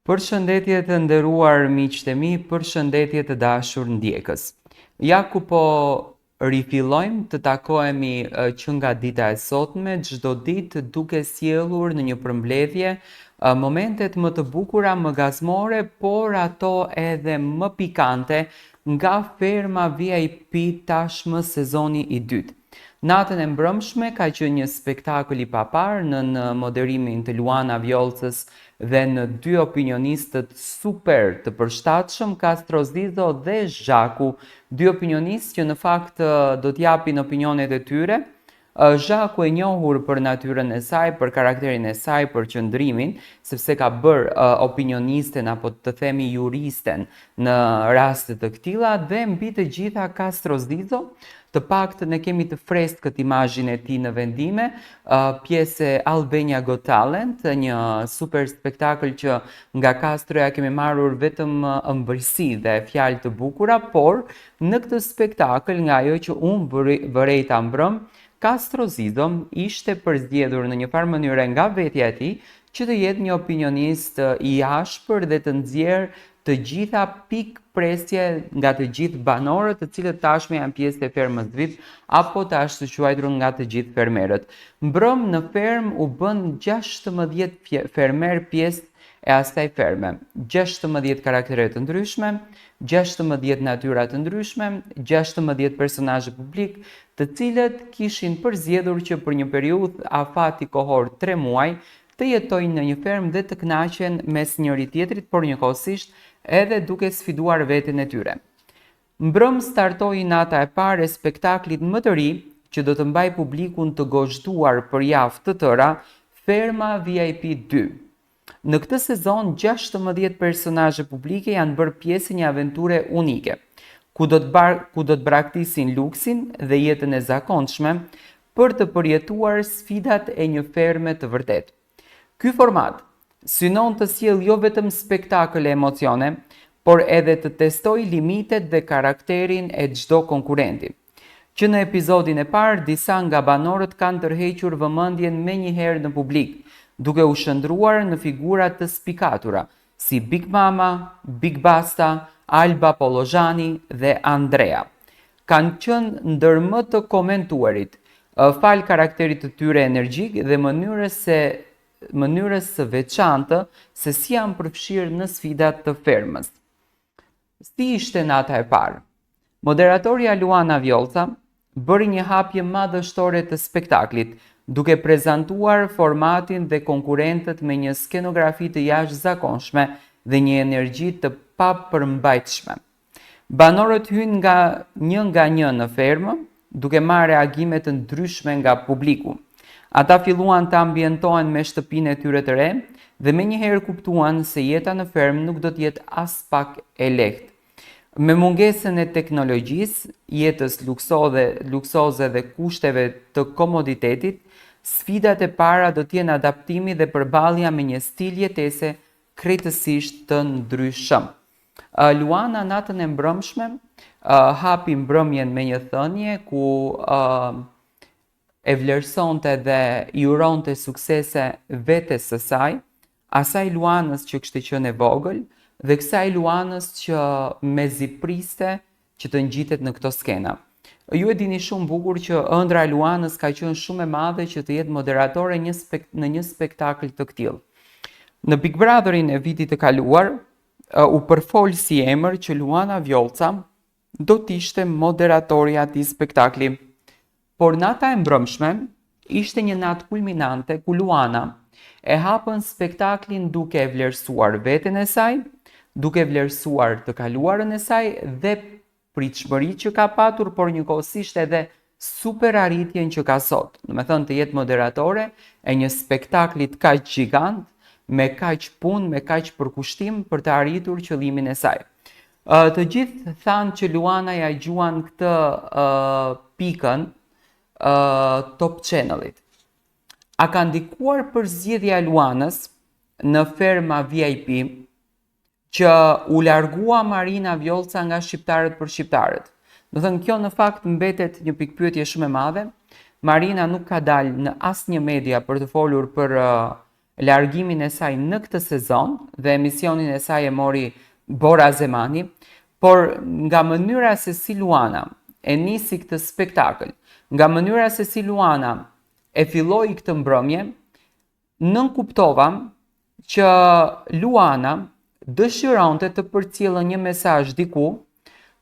Përshëndetje të nderuar miqtë e mi, përshëndetje të dashur ndjekës. Ja ku po rifillojmë të takohemi që nga dita e sotme, çdo ditë duke sjellur në një përmbledhje momentet më të bukura, më gazmore, por ato edhe më pikante nga ferma VIP tashmë sezoni i dytë. Natën e mbrëmshme ka qenë një spektakël i papar në moderimin të Luana Vjollcës dhe në dy opinionistët super të përshtatshëm, Castro Zizo dhe Zhaku, dy opinionistë që në fakt do t'japin opinionet e tyre. Zhaku e njohur për natyrën e saj, për karakterin e saj, për qëndrimin, sepse ka bërë opinionisten apo të themi juristen në raste të këtilla, dhe mbi të gjitha Castro Zizo, të paktën ne kemi të freskët këtë imazhin e tij në vendime, pjesë e Albania Got Talent, një super spektakël që nga Castro ja kemi marrur vetëm ëmbëlsi dhe fjalë të bukura, por në këtë spektakël nga ajo që unë vërej ta mbrëm, Castro Zizo ishte përzgjedhur në një farë mënyre nga vetja e tij që të jetë një opinionist i ashpër dhe të nxjerrë të gjitha pikë presje nga të gjithë banorët, të cilët tashmë janë pjesë e fermës VIP apo të ashtu quajtur nga të gjithë fermerët. Mbrëm në fermë u bën 16 fermer pjesë e asaj ferme. 16 karaktere të ndryshme, 16 natyra të ndryshme, 16 personazhe publik, të cilët kishin përzgjedhur që për një periudhë afati kohor 3 muaj të jetojnë në një fermë dhe të kënaqen mes njëri tjetrit, por njëkohësisht edhe duke sfiduar veten e tyre. Mbrëm startoi nata e parë e spektaklit më të ri që do të mbaj publikun të gozhduar për javë të tëra, Ferma VIP 2. Në këtë sezon 16 personazhe publike janë bërë pjesë një aventure unike, ku do të braktisin luksin dhe jetën e zakonshme për të përjetuar sfidat e një ferme të vërtetë. Ky format synon të sjellë jo vetëm spektakël e emocione, por edhe të testoj limitet dhe karakterin e çdo konkurenti. Që në episodin e parë, disa nga banorët kanë tërhequr vëmendjen menjëherë në publik, duke u shndruar në figura të spikatura, si Big Mama, Big Basta, Alba Polozhani dhe Andrea. Kanë qenë ndër më të komentuarit, fal karakterit të tyre energjik dhe mënyrës së veçantë se si janë përfshirë në sfidat të fermës. Si ishte nata e parë? Moderatorja Luana Vjollca bëri një hapje madhështore të spektaklit, duke prezantuar formatin dhe konkurentët me një skenografi të jashtëzakonshme dhe një energji të papërmbajtshme. Banorët hynë nga një në fermë, duke marrë reagime të ndryshme nga publiku. Ata filluan të ambientohen me shtëpinë e tyre të re dhe menjëherë kuptuan se jeta në fermë nuk do të jetë as pak e lehtë. Me mungesën e teknologjisë, jetës luksoze dhe kushteve të komoditetit, sfidat e para do t'jenë adaptimi dhe përballja me një stil jetese krejtësisht të ndryshëm. Luana natën e mbrëmshme hapi mbrëmjen me një thënie ku e vlerësonte dhe i uronte suksese vetes së saj, asaj Luanës që kishte qenë e vogël dhe kësaj Luanës që mezi priste që të ngjitet në këto skena. Ju e dini shumë bukur që ëndra e Luanës ka qenë shumë e madhe që të jetë moderatore në një spektakël të tillë. Në Big Brotherin e vitit të kaluar, u përfol si emër që Luana Vjollca do t'ishte moderatorja e atij spektakli. Por nata e mbrëmshme ishte një natë kulminante ku Luana e hapën spektaklin duke e vlerësuar veten e saj, duke vlerësuar të kaluarën e saj dhe pritshmëritë që ka patur, por njëkohësisht edhe super arritjen që ka sot. Do të thënë të jetë moderatore e një spektakli kaq gjigant, me kaq punë, me kaq përkushtim për të arritur qëllimin e saj. Të gjithë thanë që Luana ja gjuan këtë pikën Top Channelit. A ka ndikuar përzgjedhja e Luanës në ferma VIP që u largua Marina Vjollca nga shqiptarët për shqiptarët? Do thënë kjo në fakt mbetet një pikpyetje shumë e madhe. Marina nuk ka dalë në asnjë media për të folur për largimin e saj në këtë sezon dhe emisionin e saj e mori Bora Zemani, por nga mënyra se si Luana e nisi këtë spektakël, nga mënyra se si Luana e filloi këtë mbrëmje, nënkuptova që Luana dëshironte të përcjellë një mesazh diku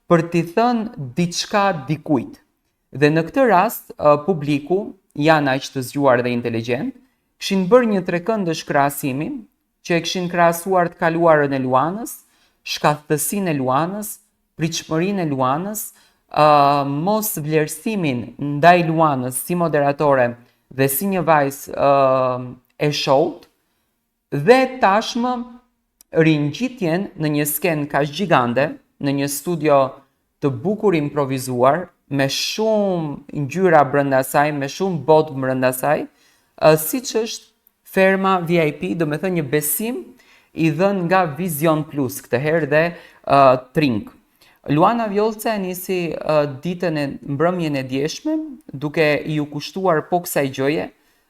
për t'i thënë diçka dikujt. Dhe në këtë rast, publiku, janë aq të zgjuar dhe inteligjent, kishin bërë një trekëndësh krahasimi, që e kishin krahasuar të kaluarën e Luanës, shkathësinë e Luanës, pritshmërinë e Luanës, mos vlerësimin ndaj Luanës si moderatore dhe si një vajzë e shout, dhe tashmë ringjitjen në një skenë kaq gjigande, në një studio të bukur improvizuar, me shumë ngjyra brenda saj, me shumë botë brenda saj, siç është Ferma VIP, do me thënë një besim i dhënë nga Vision Plus këtë herë dhe Trink. Luana Vjollca e nisi ditën e mbrëmjen e djeshme duke i u kushtuar po kësaj gjëje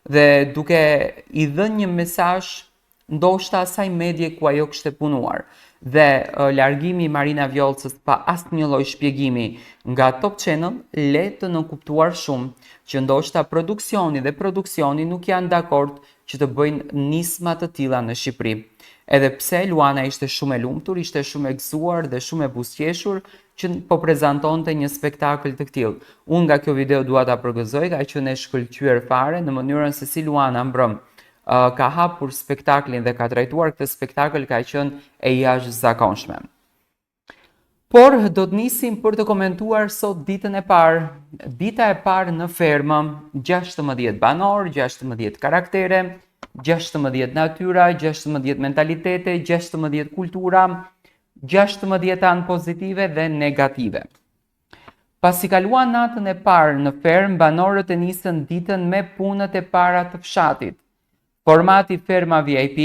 dhe duke i dhënë një mesazh ndoshta asaj medje ku ajo kishte punuar. Dhe largimi i Marina Vjollcës pa asnjë lloj shpjegimi nga Top Channel le të nënkuptuar shumë që ndoshta produksioni nuk janë dakord që të bëjnë nisma të tilla në Shqipëri. Edhe pse Luana ishte shumë e lumtur, ishte shumë e gëzuar dhe shumë e buzëqeshur që po prezantonte një spektakël të tillë. Unë nga kjo video dua ta përgëzoj, ka qenë e shkëlqyer fare në mënyrën se si Luana mbrëm ka hapur spektaklin dhe ka trajtuar këtë spektakël, ka qenë e jashtëzakonshme. Por do të nisim për të komentuar sot ditën e parë. Dita e parë në fermë, 16 banor, 16 karaktere, 16 natyra, 16 mentalitete, 16 kultura, 16 anë pozitive dhe negative. Pasi kaluan natën e parë në fermë, banorët e nisën ditën me punët e para të fshatit. Formati Ferma VIP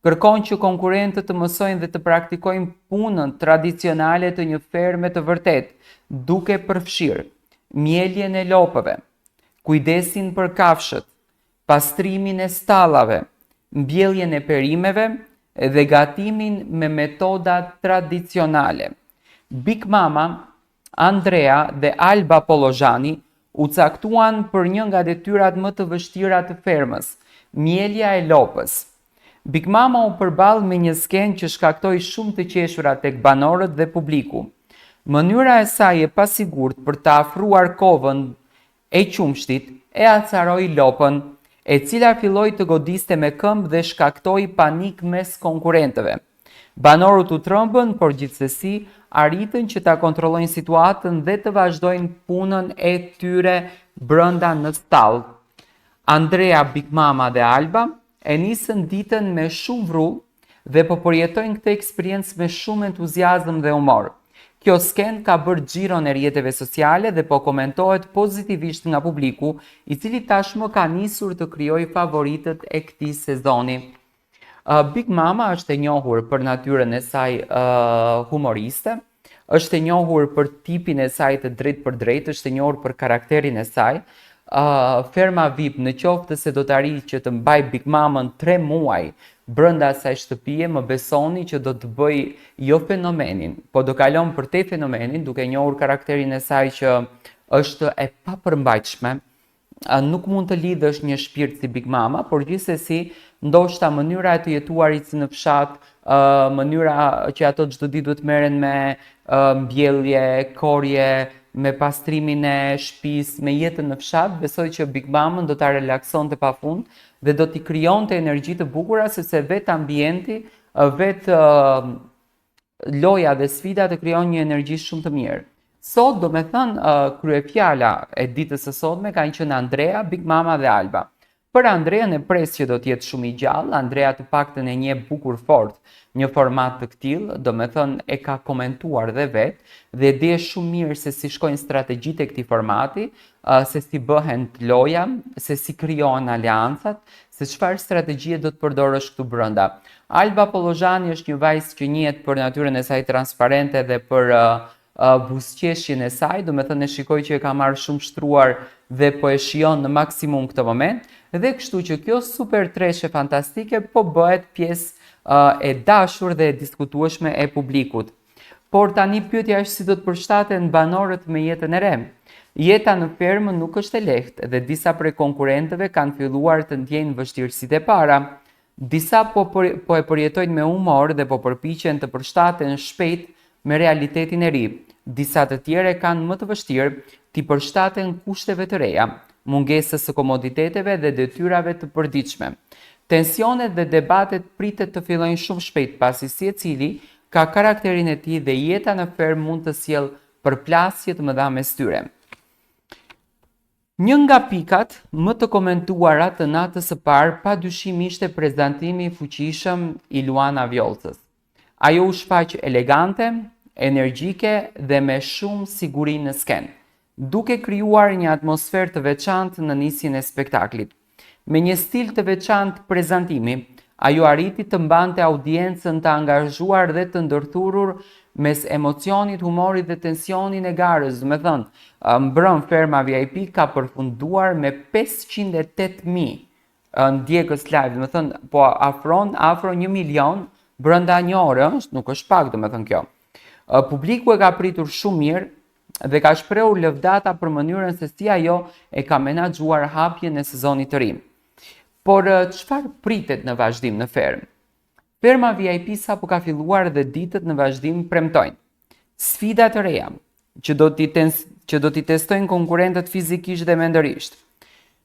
kërkon që konkurrentët të mësojnë dhe të praktikojnë punën tradicionale të një ferme të vërtet, duke përfshirë mjeljen e lopëve, kujdesin për kafshët, pastrimin e stallave, mbjelljen e perimeve dhe gatimin me metoda tradicionale. Big Mama, Andrea dhe Alba Pollozhani u caktuan për një nga detyrat më të vështira të fermës, mjelja e lopës. Big Mama u përball me një skenë që shkaktoi shumë të qeshura tek banorët dhe publiku. Mënyra e saj e pasigurt për të afruar kovën e qumshtit e acaroi lopën, e cila filloi të godiste me këmbë dhe shkaktoi panik mes konkurrentëve. Banorët u trembën, por gjithsesi arritën që ta kontrollojnë situatën dhe të vazhdojnë punën e tyre brenda në stall. Andrea, Big Mama dhe Alba e nisën ditën me shumë vrull dhe po përjetojnë këtë eksperiencë me shumë entuziazëm dhe humor. Kjo skenë ka bërë xhiron e rrjeteve sociale dhe po komentohet pozitivisht nga publiku, i cili tashmë ka nisur të krijojë favoritët e këtij sezoni. Big Mama është e njohur për natyrën e saj humoriste, është e njohur për tipin e saj të drejtë për drejtë, është e njohur për karakterin e saj. Ferma VIP, në qoftë se do të arrijë që të mbaj Big Mamën 3 muaj brenda asaj shtëpie, më besoni që do të bëj jo fenomenin, po do kalon për te fenomenin, duke njohur karakterin e saj që është e papërmbajtshme. Nuk mund të lidhësh një shpirt si Big Mama, por gjithsesi ndoshta mënyra e të jetuarit në fshat, mënyra që ato çdo ditë duhet merren me mbjellje, korje, me pastrimin e shtëpisë, me jetën në fshat, besoj që Big Mamën do ta relaksonte pafund dhe do t'i krijonte energji të bukura, sepse vetë ambienti, vetë loja dhe sfida të krijon një energji shumë të mirë. Sot, do me thënë, kryefjala e ditës së sotme kanë qenë Andrea, Big Mama dhe Alba. Për Andrean e pres që do t'jetë shumë i gjallë, Andrea të paktën e njeh bukur fort një format të këtill, do me thënë e ka komentuar dhe vetë dhe di shumë mirë se si shkojnë strategjitë e këtij formati, se si bëhen loja, se si krijohen aleancat, se çfarë strategjie do të përdorësh këtu brenda. Alba Pollozhani është një vajzë që njihet për natyrën e saj transparente dhe për buzëqeshjen e saj, do me thënë e shikoj që e ka marrë shumë shtruar dhe po e shijon në maksimum këtë moment, Dhe kështu që kjo super treshe fantastike po bëhet pjesë e dashur dhe e diskutueshme e publikut. Por tani pyetja është si do të përshtaten banorët me jetën e re. Jeta në fermë nuk është e lehtë dhe disa prej konkurrentëve kanë filluar të ndjejnë vështirësitë e para. Disa po e përjetojnë me humor dhe po përpiqen të përshtaten shpejt me realitetin e ri. Disa të tjerë kanë më të vështirë t'i përshtaten kushteve të reja, mungesës së komoditeteve dhe detyrave të përditshme. Tensionet dhe debatet pritet të fillojnë shumë shpejt pasi secili ka karakterin e tij dhe jeta në fermë mund të sjellë përplasje të mëdha mes tyre. Një nga pikat më të komentuara të natës së parë padyshim ishte prezantimi i fuqishëm i Luana Vjollcës. Ajo u shfaq elegante, energjike dhe me shumë siguri në skenë, duke krijuar një atmosferë të veçantë në nisjen e spektaklit. Me një stil të veçantë prezantimi, ajo arriti të mbante audiencën të angazhuar dhe të ndërthurur mes emocionit, humorit dhe tensionin e garës. Do të thënë, mbrëm ferma VIP ka përfunduar me 508.000 ndjekës live, do të thënë, po afro 1 milion brenda një ore, nuk është pak, do të thënë kjo. Publiku e ka pritur shumë mirë dhe ka shprehur lëvdata për mënyrën se si ajo e ka menaxhuar hapjen e sezonit të ri. Por çfarë pritet në vazhdim në fermë? Ferma VIP sapo ka filluar dhe ditët në vazhdim premtojnë. Sfida të reja, që do t'i testojnë konkurrentët fizikisht dhe mendërisht.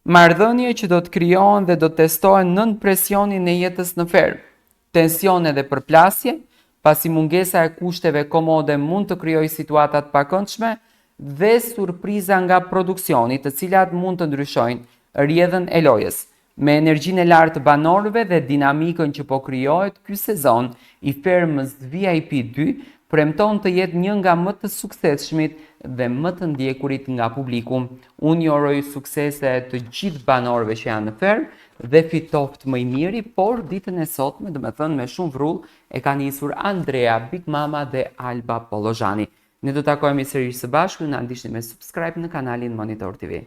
Marrëdhënie që do të krijohen dhe do të testohen nën presionin e jetës në fermë. Tensione dhe përplasje, pasi mungesa e kushteve komode mund të krijojë situata të pakëndshme dhe surpriza nga produksioni, të cilat mund të ndryshojnë rrjedhën e lojës. Me energjinë e lartë të banorëve dhe dinamikën që po krijohet, ky sezon i fermës VIP 2 premton të jetë një nga më të suksesshmit dhe më të ndjekurit nga publiku. Unë ju uroj suksese të gjithë banorëve që janë në fermë dhe fitoft më i miri, por ditën e sotme, domethënë me shumë vrull, e ka nisur Andrea Big Mama dhe Alba Pollozhani. Ne do të takohemi sërish së bashku, na ndiqni me subscribe në kanalin Monitor TV.